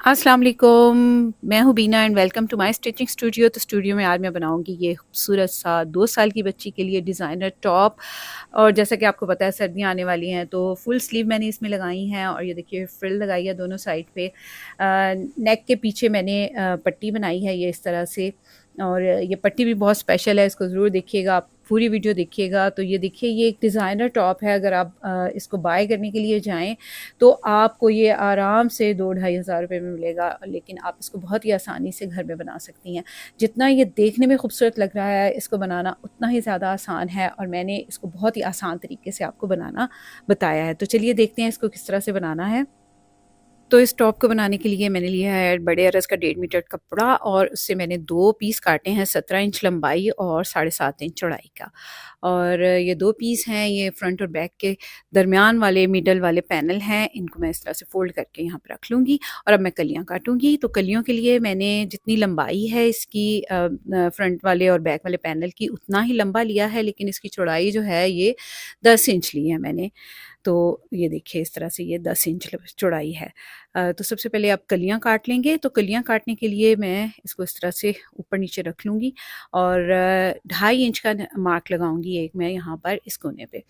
अस्सलाम वालेकुम। मैं हूँ Beena and welcome to my stitching studio. तो स्टूडियो में आज मैं बनाऊँगी ये खूबसूरत सा 2 साल की बच्ची के लिए डिज़ाइनर टॉप। और जैसा कि आपको पता है सर्दियाँ आने वाली हैं तो फुल स्लीव मैंने इसमें लगाई हैं और ये देखिए फ्रिल लगाई है दोनों साइड पे। नेक के पीछे मैंने पट्टी बनाई है ये इस तरह से। और ये पट्टी भी बहुत स्पेशल है, इसको ज़रूर देखिएगा, आप पूरी वीडियो देखिएगा। तो ये देखिए ये एक डिज़ाइनर टॉप है। अगर आप इसको बाय करने के लिए जाएँ तो आपको ये आराम से 2-2,500 रुपये में मिलेगा, लेकिन आप इसको बहुत ही आसानी से घर में बना सकती हैं। जितना ये देखने में खूबसूरत लग रहा है, इसको बनाना उतना ही ज़्यादा आसान है और मैंने इसको बहुत ही आसान तरीके से आपको बनाना बताया है। तो चलिए देखते हैं इसको किस तरह से बनाना है। तो इस टॉप को बनाने के लिए मैंने लिया है बड़े अरज का 1.5 मीटर कपड़ा और उससे मैंने 2 पीस काटे हैं, 17 इंच लंबाई और 7.5 इंच चौड़ाई का। और ये 2 पीस हैं, ये फ्रंट और बैक के दरमियान वाले मिडल वाले पैनल हैं। इनको मैं इस तरह से फ़ोल्ड करके यहाँ पे रख लूँगी और अब मैं कलियाँ काटूँगी। तो कलियों के लिए मैंने जितनी लंबाई है इसकी फ्रंट वाले और बैक वाले पैनल की उतना ही लंबा लिया है, लेकिन इसकी चौड़ाई जो है ये 10 इंच ली है मैंने। तो ये देखिए इस तरह से ये 10 इंच चौड़ाई है। तो सबसे पहले आप कलियाँ काट लेंगे। तो कलियाँ काटने के लिए मैं इसको इस तरह से ऊपर नीचे रख लूँगी और 2.5 इंच का मार्क लगाऊँगी एक मैं यहाँ पर इस कोने पे।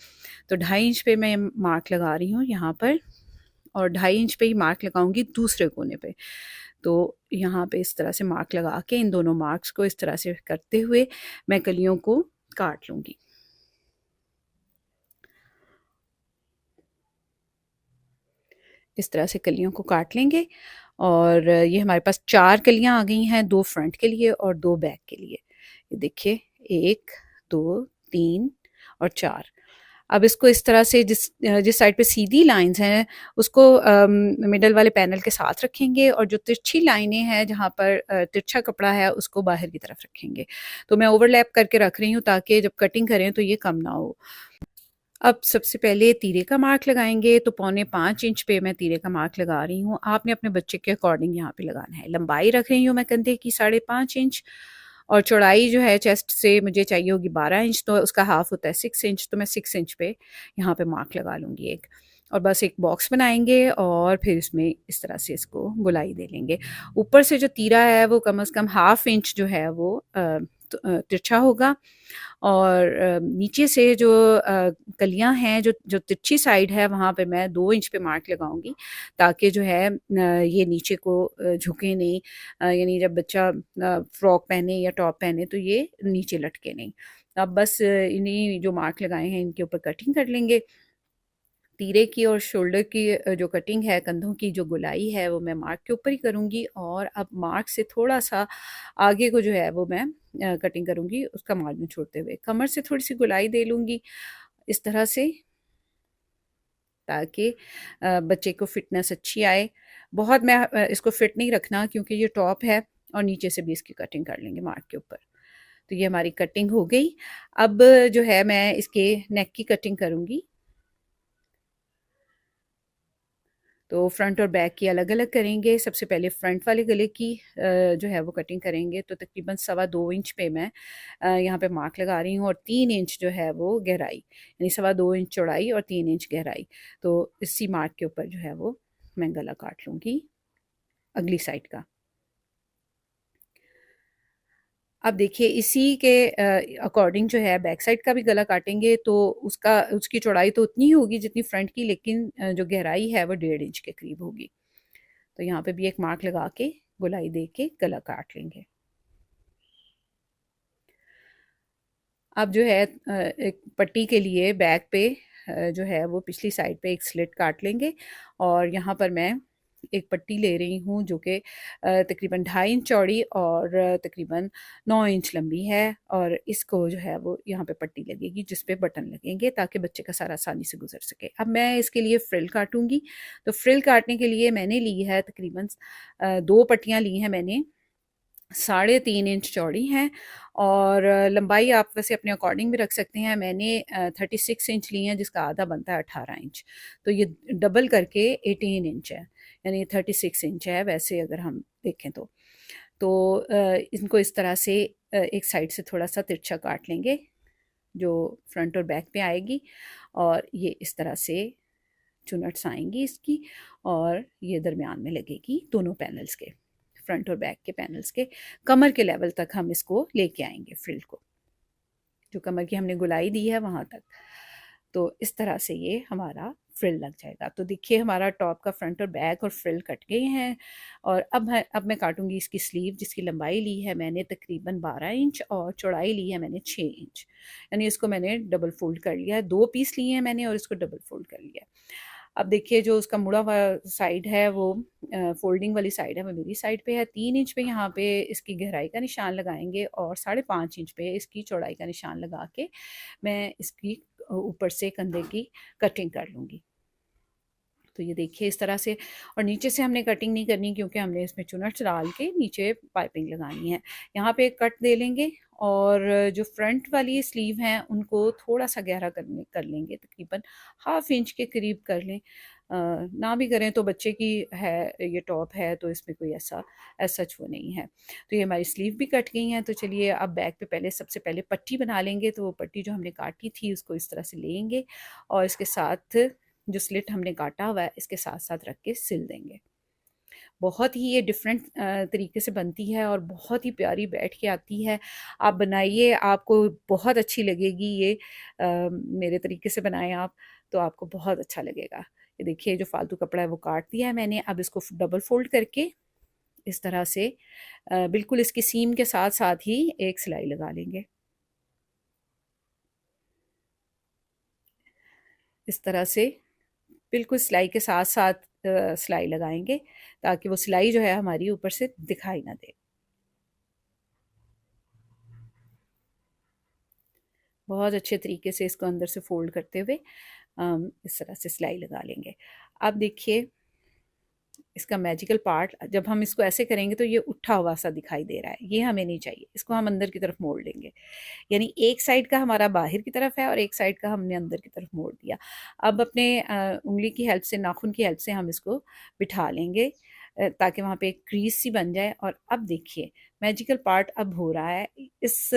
तो 2.5 इंच पे मैं मार्क लगा रही हूँ यहाँ पर और 2.5 इंच पे ही मार्क लगाऊँगी दूसरे कोने पे। तो यहाँ पे इस तरह से मार्क लगा के इन दोनों मार्क्स को इस तरह से करते हुए मैं कलियों को काट लूँगी। इस तरह से कलियों को काट लेंगे और ये हमारे पास 4 कलियाँ आ गई हैं, 2 फ्रंट के लिए और 2 बैक के लिए। ये देखिए 1, 2, 3 और 4। अब इसको इस तरह से जिस साइड पे सीधी लाइन्स हैं उसको मिडल वाले पैनल के साथ रखेंगे और जो तिरछी लाइनें हैं जहाँ पर तिरछा कपड़ा है उसको बाहर की तरफ रखेंगे। तो मैं ओवरलैप करके रख रही हूँ ताकि जब कटिंग करें तो ये कम ना हो। अब सबसे पहले तीरे का मार्क लगाएंगे। तो 4.25 इंच पे मैं तीरे का मार्क लगा रही हूँ। आपने अपने बच्चे के अकॉर्डिंग यहाँ पे लगाना है। लंबाई रख रही हूँ मैं कंधे की 5.5 इंच और चौड़ाई जो है चेस्ट से मुझे चाहिए होगी 12 इंच, तो उसका हाफ होता है 6 इंच। तो मैं 6 इंच पे यहाँ पे मार्क लगा लूँगी एक। और बस एक बॉक्स बनाएंगे और फिर इसमें इस तरह से इसको गोलाई दे लेंगे। ऊपर से जो तीरा है वो कम से कम 1/2 इंच जो है वो तिरछा होगा और नीचे से जो कलियाँ हैं, जो जो तिरछी साइड है वहाँ पे मैं 2 इंच पे मार्क लगाऊंगी ताकि जो है ये नीचे को झुके नहीं। यानी जब बच्चा फ्रॉक पहने या टॉप पहने तो ये नीचे लटके नहीं। अब बस इन्हीं जो मार्क लगाए हैं इनके ऊपर कटिंग कर लेंगे। तीरे की और शोल्डर की जो कटिंग है, कंधों की जो गोलाई है वो मैं मार्क के ऊपर ही करूँगी और अब मार्क से थोड़ा-सा आगे को जो है वो मैं कटिंग करूँगी उसका मार्जिन छोड़ते हुए। कमर से थोड़ी-सी गोलाई दे लूँगी इस तरह से ताकि बच्चे को फिटनेस अच्छी आए। बहुत मैं इसको फिट नहीं रखना क्योंकि ये टॉप है और नीचे से भी इसकी कटिंग कर लेंगे मार्क के ऊपर। तो ये हमारी कटिंग हो गई। अब जो है मैं इसके नेक की कटिंग करूँगी। तो फ्रंट और बैक की अलग-अलग करेंगे। सबसे पहले फ्रंट वाले गले की जो है वो कटिंग करेंगे। तो तकरीबन 2.25 इंच पे मैं यहाँ पे मार्क लगा रही हूँ और 3 इंच जो है वो गहराई, यानी 2.25 इंच चौड़ाई और 3 इंच गहराई। तो इसी मार्क के ऊपर जो है वो मैं गला काट लूँगी अगली साइड का। अब देखिए इसी के अकॉर्डिंग जो है बैक साइड का भी गला काटेंगे तो उसकी चौड़ाई तो उतनी ही होगी जितनी फ्रंट की, लेकिन जो गहराई है वो 1.5 इंच के करीब होगी। तो यहाँ पे भी एक मार्क लगा के गोलाई दे के गला काट लेंगे। अब जो है एक पट्टी के लिए बैक पे जो है वो पिछली साइड पे एक स्लिट काट लेंगे और यहाँ पर मैं एक पट्टी ले रही हूँ जो कि तकरीबन 2.5 इंच चौड़ी और तकरीबन 9 इंच लंबी है। और इसको जो है वो यहाँ पे पट्टी लगेगी जिस पे बटन लगेंगे ताकि बच्चे का सारा आसानी से गुजर सके। अब मैं इसके लिए फ्रिल काटूंगी। तो फ्रिल काटने के लिए मैंने ली है तकरीबन 2 पट्टियाँ ली हैं मैंने, 3.5 इंच चौड़ी हैं और लंबाई आप वैसे अपने अकॉर्डिंग भी रख सकते हैं। मैंने 36 इंच ली हैं जिसका आधा बनता है 18 इंच। तो ये डबल करके 18 इंच है, यानी 36 इंच है वैसे अगर हम देखें तो। तो इनको इस तरह से एक साइड से थोड़ा सा तिरछा काट लेंगे जो फ्रंट और बैक पे आएगी और ये इस तरह से चुनट्स आएंगी इसकी, और ये दरमियान में लगेगी दोनों पैनल्स के, फ्रंट और बैक के पैनल्स के। कमर के लेवल तक हम इसको लेके आएंगे फ्रिल को, जो कमर की हमने गुलाई दी है वहाँ तक। तो इस तरह से ये हमारा फ्रिल लग जाएगा। तो देखिए हमारा टॉप का फ्रंट और बैक और फ्रिल कट गए हैं। और अब मैं काटूंगी इसकी स्लीव, जिसकी लंबाई ली है मैंने तकरीबन 12 इंच और चौड़ाई ली है मैंने 6 इंच। यानी इसको मैंने डबल फोल्ड कर लिया है, 2 पीस लिए हैं मैंने और इसको डबल फोल्ड कर लिया है। अब देखिए जो उसका मुड़ा हुआ साइड है वो फोल्डिंग वाली साइड है वो मेरी साइड पे है। 3 इंच पे यहाँ पे इसकी गहराई का निशान लगाएंगे और 5.5 इंच पे इसकी चौड़ाई का निशान लगा के मैं इसकी ऊपर से कंधे की कटिंग कर लूँगी। तो ये देखिए इस तरह से। और नीचे से हमने कटिंग नहीं करनी क्योंकि हमने इसमें चुनट डाल के नीचे पाइपिंग लगानी है। यहाँ पे एक कट दे लेंगे और जो फ्रंट वाली स्लीव हैं उनको थोड़ा सा गहरा कर लेंगे, तकरीबन 1/2 इंच के करीब कर लें। ना भी करें तो बच्चे की है, ये टॉप है तो इसमें कोई ऐसा सच वो नहीं है। तो ये हमारी स्लीव भी कट गई हैं। तो चलिए अब बैक पे पहले सबसे पहले पट्टी बना लेंगे। तो वो पट्टी जो हमने काटी थी उसको इस तरह से लेंगे और इसके साथ जो स्लिट हमने काटा हुआ है इसके साथ साथ रख के सिल देंगे। बहुत ही ये डिफरेंट तरीके से बनती है और बहुत ही प्यारी बैठ के आती है। आप बनाइए, आपको बहुत अच्छी लगेगी ये। मेरे तरीके से बनाएं आप तो आपको बहुत अच्छा लगेगा। ये देखिए जो फालतू कपड़ा है वो काट दिया है मैंने। अब इसको डबल फोल्ड करके इस तरह से बिल्कुल इसकी सीम के साथ साथ ही एक सिलाई लगा लेंगे। इस तरह से बिल्कुल सिलाई के साथ साथ सिलाई लगाएंगे ताकि वो सिलाई जो है हमारी ऊपर से दिखाई ना दे। बहुत अच्छे तरीके से इसको अंदर से फोल्ड करते हुए इस तरह से सिलाई लगा लेंगे। अब देखिए इसका मैजिकल पार्ट, जब हम इसको ऐसे करेंगे तो ये उठा हुआ सा दिखाई दे रहा है, ये हमें नहीं चाहिए। इसको हम अंदर की तरफ मोड़ लेंगे। यानी एक साइड का हमारा बाहर की तरफ है और एक साइड का हमने अंदर की तरफ मोड़ दिया। अब अपने उंगली की हेल्प से, नाखून की हेल्प से हम इसको बिठा लेंगे ताकि वहाँ पे एक क्रीज सी बन जाए। और अब देखिए मैजिकल पार्ट अब हो रहा है। इस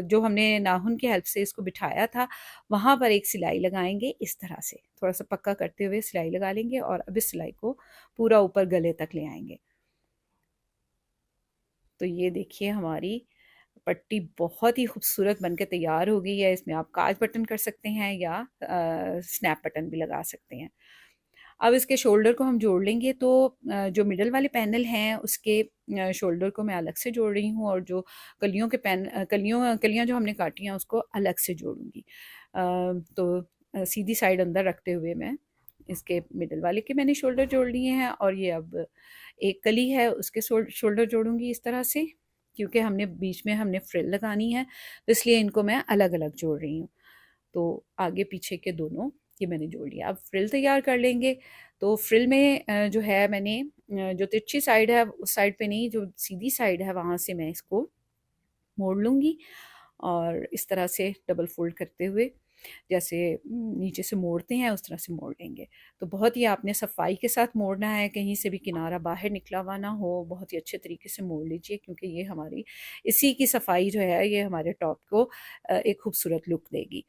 जो हमने नाखून की हेल्प से इसको बिठाया था वहाँ पर एक सिलाई लगाएंगे। इस तरह से थोड़ा सा पक्का करते हुए सिलाई लगा लेंगे और अब इस सिलाई को पूरा ऊपर गले तक ले आएंगे। तो ये देखिए हमारी पट्टी बहुत ही खूबसूरत बनकर तैयार हो गई है। इसमें आप काज बटन कर सकते हैं या स्नैप बटन भी लगा सकते हैं। अब इसके शोल्डर को हम जोड़ लेंगे। तो जो मिडल वाले पैनल हैं उसके शोल्डर को मैं अलग से जोड़ रही हूँ और जो कलियों के कलियाँ जो हमने काटी हैं उसको अलग से जोड़ूंगी। तो सीधी साइड अंदर रखते हुए मैं इसके मिडल वाले के मैंने शोल्डर जोड़ लिए हैं और ये अब एक कली है उसके शोल्डर जोड़ूंगी इस तरह से, क्योंकि हमने बीच में हमने फ्रिल लगानी है तो इसलिए इनको मैं अलग अलग जोड़ रही हूँ। तो आगे पीछे के दोनों ये मैंने जोड़ लिया। अब फ्रिल तैयार कर लेंगे। तो फ्रिल में जो है मैंने जो तिरछी साइड है उस साइड पे नहीं, जो सीधी साइड है वहाँ से मैं इसको मोड़ लूँगी और इस तरह से डबल फोल्ड करते हुए जैसे नीचे से मोड़ते हैं उस तरह से मोड़ लेंगे। तो बहुत ही आपने सफाई के साथ मोड़ना है, कहीं से भी किनारा बाहर निकला हुआ ना हो। बहुत ही अच्छे तरीके से मोड़ लीजिए क्योंकि ये हमारी इसी की सफाई जो है ये हमारे टॉप को एक खूबसूरत लुक देगी।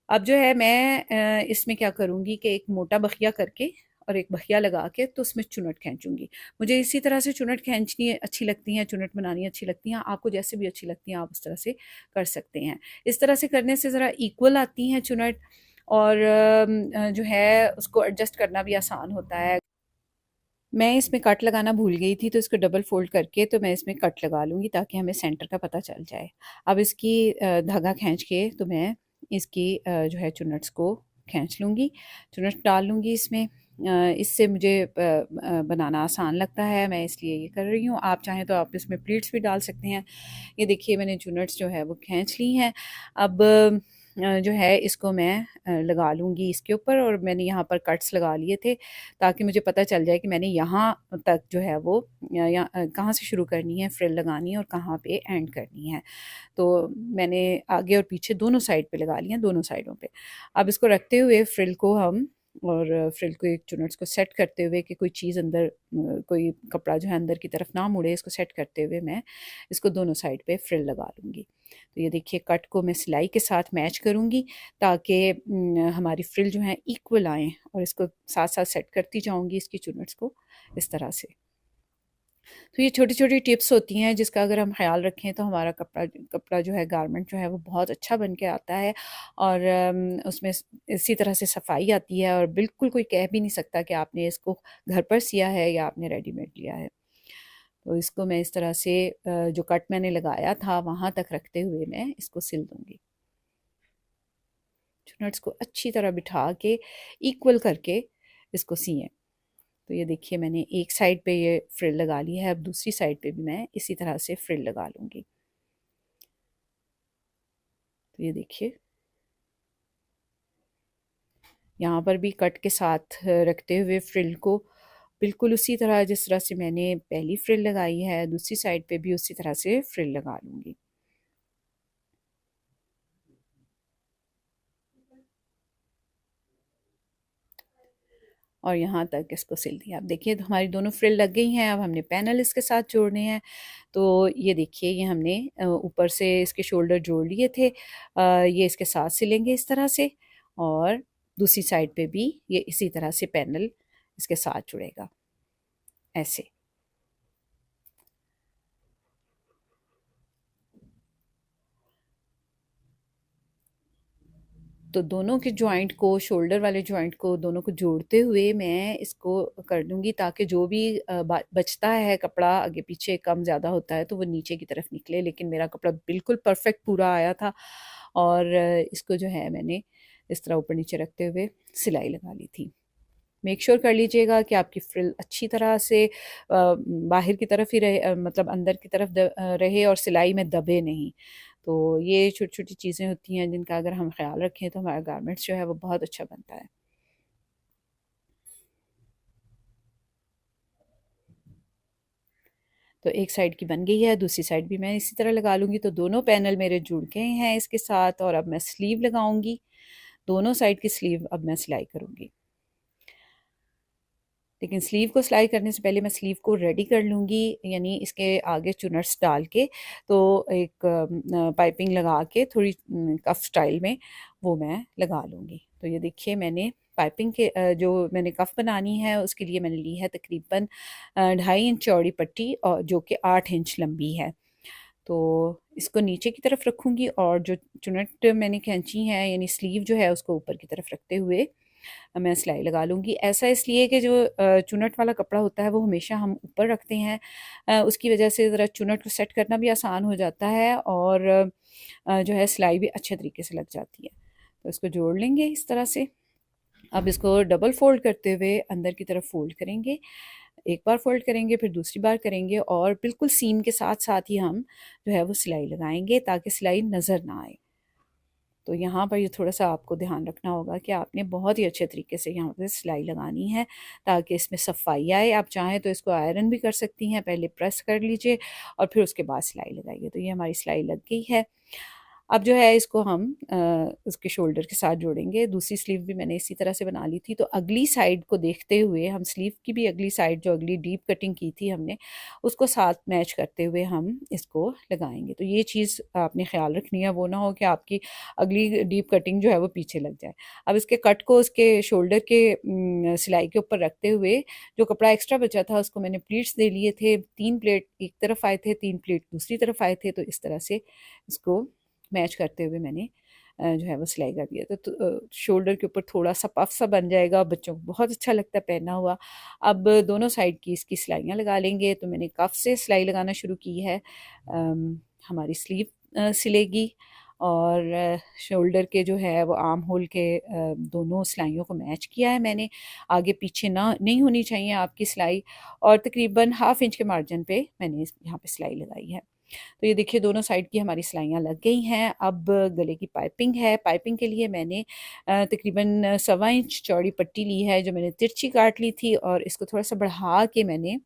अब जो है मैं इसमें क्या करूँगी कि एक मोटा बखिया करके और एक बखिया लगा के तो उसमें चुनट खींचूंगी। मुझे इसी तरह से चुनट खींचनी अच्छी लगती हैं, चुनट बनानी अच्छी लगती हैं। आपको जैसे भी अच्छी लगती हैं आप उस तरह से कर सकते हैं। इस तरह से करने से ज़रा इक्वल आती हैं चुनट और जो है उसको एडजस्ट करना भी आसान होता है। मैं इसमें कट लगाना भूल गई थी तो इसको डबल फोल्ड करके तो मैं इसमें कट लगा लूँगी ताकि हमें सेंटर का पता चल जाए। अब इसकी धागा खींच के तो मैं इसकी जो है चुनट्स को खींच लूँगी, चुनट डाल लूँगी इसमें। इससे मुझे बनाना आसान लगता है, मैं इसलिए ये कर रही हूँ। आप चाहें तो आप इसमें प्लीट्स भी डाल सकते हैं। ये देखिए मैंने चुनट्स जो है वो खींच ली हैं। अब जो है इसको मैं लगा लूँगी इसके ऊपर और मैंने यहाँ पर कट्स लगा लिए थे ताकि मुझे पता चल जाए कि मैंने यहाँ तक जो है वो कहाँ से शुरू करनी है फ्रिल लगानी है और कहाँ पे एंड करनी है। तो मैंने आगे और पीछे दोनों साइड पे लगा लिया, दोनों साइडों पे। अब इसको रखते हुए फ्रिल को हम और फ्रिल को एक चुनट्स को सेट करते हुए कि कोई चीज़ अंदर कोई कपड़ा जो है अंदर की तरफ ना मुड़े, इसको सेट करते हुए मैं इसको दोनों साइड पे फ्रिल लगा लूँगी। तो ये देखिए कट को मैं सिलाई के साथ मैच करूँगी ताकि हमारी फ्रिल जो है इक्वल आएँ, और इसको साथ साथ सेट करती जाऊँगी इसकी चुनट्स को इस तरह से। तो ये छोटी-छोटी टिप्स होती हैं जिसका अगर हम ख़्याल रखें तो हमारा कपड़ा कपड़ा जो है गारमेंट जो है वो बहुत अच्छा बन के आता है, और उसमें इसी तरह से सफाई आती है और बिल्कुल कोई कह भी नहीं सकता कि आपने इसको घर पर सिया है या आपने रेडीमेड लिया है। तो इसको मैं इस तरह से जो कट मैंने लगाया था वहाँ तक रखते हुए मैं इसको सिल दूँगी। नट्स को अच्छी तरह बिठा के इक्वल करके इसको सिएँ। तो ये देखिए मैंने एक साइड पे ये फ्रिल लगा ली है, अब दूसरी साइड पे भी मैं इसी तरह से फ्रिल लगा लूँगी। तो ये देखिए यहाँ पर भी कट के साथ रखते हुए फ्रिल को बिल्कुल उसी तरह जिस तरह से मैंने पहली फ्रिल लगाई है, दूसरी साइड पे भी उसी तरह से फ्रिल लगा लूँगी। और यहाँ तक इसको सिल दिया। अब देखिए तो हमारी दोनों फ्रिल लग गई हैं, अब हमने पैनल इसके साथ जोड़ने हैं। तो ये देखिए ये हमने ऊपर से इसके शोल्डर जोड़ लिए थे, ये इसके साथ सिलेंगे इस तरह से, और दूसरी साइड पे भी ये इसी तरह से पैनल इसके साथ जुड़ेगा ऐसे। तो दोनों के जॉइंट को, शोल्डर वाले जॉइंट को दोनों को जोड़ते हुए मैं इसको कर दूंगी ताकि जो भी बचता है कपड़ा, आगे पीछे कम ज़्यादा होता है तो वो नीचे की तरफ निकले। लेकिन मेरा कपड़ा बिल्कुल परफेक्ट पूरा आया था, और इसको जो है मैंने इस तरह ऊपर नीचे रखते हुए सिलाई लगा ली थी। मेक श्योर कर लीजिएगा कि आपकी फ्रिल अच्छी तरह से बाहर की तरफ ही रहे, मतलब अंदर की तरफ रहे और सिलाई में दबे नहीं। तो ये छोटी-छोटी चीज़ें होती हैं जिनका अगर हम ख़्याल रखें तो हमारा गारमेंट्स जो है वो बहुत अच्छा बनता है। तो एक साइड की बन गई है, दूसरी साइड भी मैं इसी तरह लगा लूँगी। तो दोनों पैनल मेरे जुड़ गए हैं इसके साथ, और अब मैं स्लीव लगाऊँगी। दोनों साइड की स्लीव अब मैं सिलाई करूँगी। लेकिन स्लीव को सिलाई करने से पहले मैं स्लीव को रेडी कर लूँगी, यानी इसके आगे चुनट्स डाल के, तो एक पाइपिंग लगा के थोड़ी कफ स्टाइल में वो मैं लगा लूँगी। तो ये देखिए मैंने पाइपिंग के जो मैंने कफ बनानी है उसके लिए मैंने ली है तकरीबन 2.5 इंच चौड़ी पट्टी, और जो कि 8 इंच लंबी है। तो इसको नीचे की तरफ रखूँगी, और जो चुनट मैंने खींची है यानी स्लीव जो है उसको ऊपर की तरफ रखते हुए मैं सिलाई लगा लूँगी। ऐसा इसलिए कि जो चुनट वाला कपड़ा होता है वो हमेशा हम ऊपर रखते हैं, उसकी वजह से ज़रा चुनट को सेट करना भी आसान हो जाता है, और जो है सिलाई भी अच्छे तरीके से लग जाती है। तो इसको जोड़ लेंगे इस तरह से। अब इसको डबल फ़ोल्ड करते हुए अंदर की तरफ फ़ोल्ड करेंगे। एक बार फ़ोल्ड करेंगे, फिर दूसरी बार करेंगे, और बिल्कुल सीम के साथ-साथ ही हम जो है वो सिलाई लगाएँगे ताकि सिलाई नज़र ना आए। तो यहाँ पर ये थोड़ा-सा आपको ध्यान रखना होगा कि आपने बहुत ही अच्छे तरीके से यहाँ पे सिलाई लगानी है ताकि इसमें सफाई आए। आप चाहें तो इसको आयरन भी कर सकती हैं, पहले प्रेस कर लीजिए और फिर उसके बाद सिलाई लगाइए। तो ये हमारी सिलाई लग गई है। अब जो है इसको हम उसके शोल्डर के साथ जोड़ेंगे। दूसरी स्लीव भी मैंने इसी तरह से बना ली थी, तो अगली साइड को देखते हुए हम स्लीव की भी अगली साइड, जो अगली डीप कटिंग की थी हमने, उसको साथ मैच करते हुए हम इसको लगाएँगे। तो ये चीज़ आपने ख़्याल रखनी है, वो ना हो कि आपकी अगली डीप कटिंग जो है वो पीछे लग जाए। अब इसके कट को उसके शोल्डर के सिलाई के ऊपर रखते हुए जो कपड़ा एक्स्ट्रा बचा था उसको मैंने प्लीट्स दे लिए थे। 3 प्लेट एक तरफ आए थे, 3 प्लेट दूसरी तरफ आए थे, तो इस तरह से इसको मैच करते हुए मैंने जो है वो सिलाई कर दिया। तो शोल्डर के ऊपर थोड़ा-सा पफ सा बन जाएगा, बच्चों को बहुत अच्छा लगता है पहना हुआ। अब दोनों साइड की इसकी सिलाइयाँ लगा लेंगे। तो मैंने कफ से सिलाई लगाना शुरू की है। हमारी स्लीव सिलेगी, और शोल्डर के जो है वो आर्म होल के दोनों सिलाइयों को मैच किया है मैंने। आगे पीछे ना नहीं होनी चाहिए आपकी सिलाई, और तकरीबन हाफ़ इंच के मार्जिन पे मैंने यहाँ पे सिलाई लगाई है। तो ये देखिए दोनों साइड की हमारी सिलाइयाँ लग गई हैं। अब गले की पाइपिंग है। पाइपिंग के लिए मैंने तकरीबन 1.25 इंच चौड़ी पट्टी ली है जो मैंने तिरछी काट ली थी, और इसको थोड़ा-सा बढ़ा के मैंने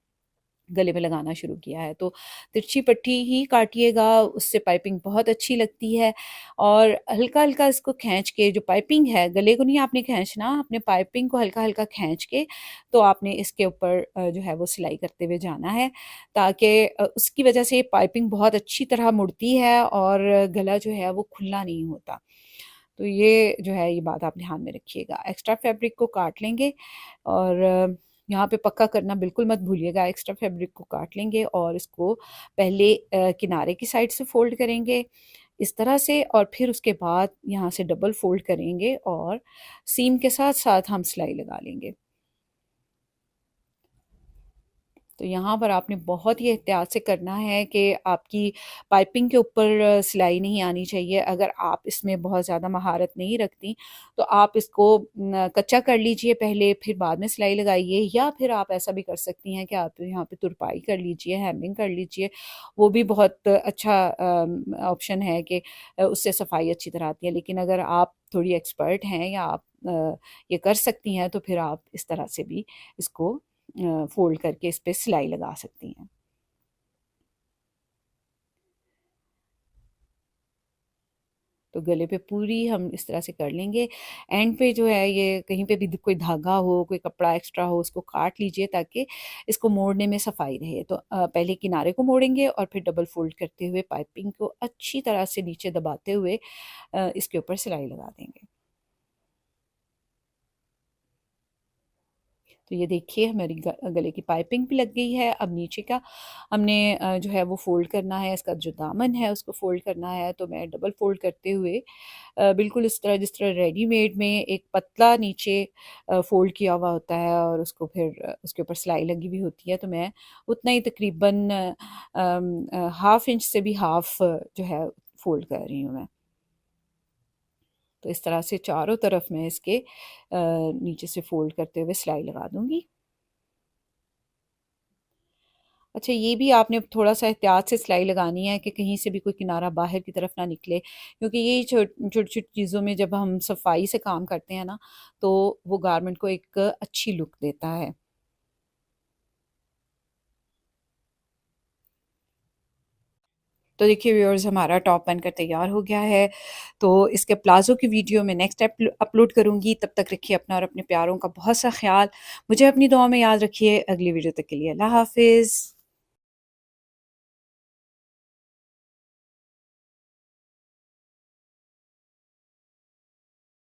गले में लगाना शुरू किया है। तो तिरछी पट्टी ही काटिएगा, उससे पाइपिंग बहुत अच्छी लगती है। और हल्का-हल्का इसको खींच के, जो पाइपिंग है, गले को नहीं आपने खींचना, अपने पाइपिंग को हल्का-हल्का खींच के तो आपने इसके ऊपर जो है वो सिलाई करते हुए जाना है, ताकि उसकी वजह से पाइपिंग बहुत अच्छी तरह मुड़ती है और गला जो है वो खुला नहीं होता। तो ये जो है ये बात आप ध्यान में रखिएगा। एक्स्ट्रा फैब्रिक को काट लेंगे और यहाँ पे पक्का करना बिल्कुल मत भूलिएगा। एक्स्ट्रा फैब्रिक को काट लेंगे और इसको पहले किनारे की साइड से फ़ोल्ड करेंगे इस तरह से, और फिर उसके बाद यहाँ से डबल फ़ोल्ड करेंगे और सीम के साथ-साथ हम सिलाई लगा लेंगे। तो यहाँ पर आपने बहुत ही एहतियात से करना है कि आपकी पाइपिंग के ऊपर सिलाई नहीं आनी चाहिए। अगर आप इसमें बहुत ज़्यादा महारत नहीं रखती, तो आप इसको कच्चा कर लीजिए पहले, फिर बाद में सिलाई लगाइए, या फिर आप ऐसा भी कर सकती हैं कि आप यहाँ पे तुरपाई कर लीजिए, हेमिंग कर लीजिए। वो भी बहुत अच्छा ऑप्शन है कि उससे सफाई अच्छी तरह आती है। लेकिन अगर आप थोड़ी एक्सपर्ट हैं या आप ये कर सकती हैं, तो फिर आप इस तरह से भी इसको फ़ोल्ड करके इस पे सिलाई लगा सकती हैं। तो गले पे पूरी हम इस तरह से कर लेंगे। एंड पे जो है ये कहीं पे भी कोई धागा हो, कोई कपड़ा एक्स्ट्रा हो, उसको काट लीजिए ताकि इसको मोड़ने में सफाई रहे। तो पहले किनारे को मोड़ेंगे और फिर डबल फ़ोल्ड करते हुए पाइपिंग को अच्छी तरह से नीचे दबाते हुए इसके ऊपर सिलाई लगा देंगे। तो ये देखिए हमारी गले की पाइपिंग भी लग गई है। अब नीचे का हमने जो है वो फ़ोल्ड करना है, इसका जो दामन है उसको फ़ोल्ड करना है। तो मैं डबल फ़ोल्ड करते हुए बिल्कुल इस तरह, जिस तरह रेडीमेड में एक पतला नीचे फ़ोल्ड किया हुआ होता है और उसको फिर उसके ऊपर सिलाई लगी हुई होती है, तो मैं उतना ही तकरीबन हाफ़ इंच से भी हाफ़ जो है फ़ोल्ड कर रही हूँ मैं। तो इस तरह से चारों तरफ मैं इसके नीचे से फ़ोल्ड करते हुए सिलाई लगा दूँगी। अच्छा, ये भी आपने थोड़ा-सा एहतियात से सिलाई लगानी है कि कहीं से भी कोई किनारा बाहर की तरफ ना निकले, क्योंकि ये छोटी-छोटी चीज़ों में जब हम सफाई से काम करते हैं ना, तो वो गारमेंट को एक अच्छी लुक देता है। तो देखिए व्यूअर्स, हमारा टॉप बनकर तैयार हो गया है। तो इसके प्लाज़ो की वीडियो मैं नेक्स्ट अपलोड करूँगी। तब तक रखिए अपना और अपने प्यारों का बहुत सा ख़्याल। मुझे अपनी दुआ में याद रखिए। अगली वीडियो तक के लिए अल्लाह हाफ़िज़।